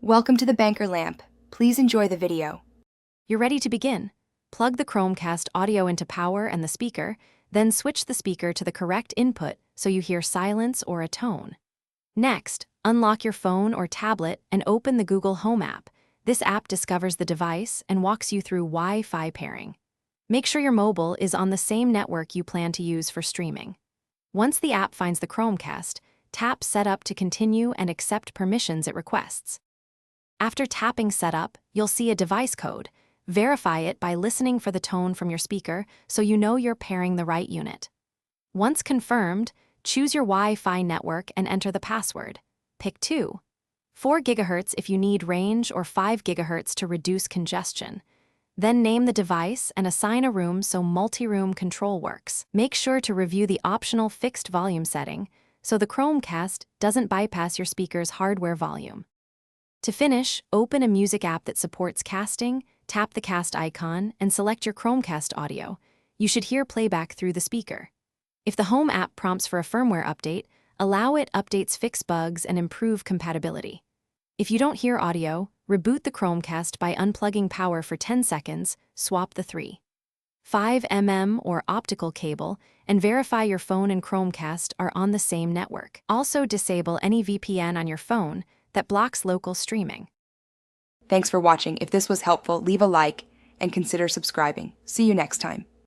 Welcome to the Banker Lamp. Please enjoy the video. You're ready to begin. Plug the Chromecast audio into power and the speaker, then switch the speaker to the correct input so you hear silence or a tone. Next, unlock your phone or tablet and open the Google Home app. This app discovers the device and walks you through Wi-Fi pairing. Make sure your mobile is on the same network you plan to use for streaming. Once the app finds the Chromecast, tap Set Up to continue and accept permissions it requests. After tapping Set Up, you'll see a device code. Verify it by listening for the tone from your speaker so you know you're pairing the right unit. Once confirmed, choose your Wi-Fi network and enter the password. Pick 4 GHz if you need range or 5 GHz to reduce congestion. Then name the device and assign a room so multi-room control works. Make sure to review the optional fixed volume setting so the Chromecast doesn't bypass your speaker's hardware volume. To finish, open a music app that supports casting, tap the cast icon, and select your Chromecast audio. You should hear playback through the speaker. If the Home app prompts for a firmware update, allow it updates fix bugs and improve compatibility. If you don't hear audio, reboot the Chromecast by unplugging power for 10 seconds, swap the 3.5 or optical cable, and verify your phone and Chromecast are on the same network. Also disable any VPN on your phone that blocks local streaming. Thanks for watching. If this was helpful, leave a like and consider subscribing. See you next time.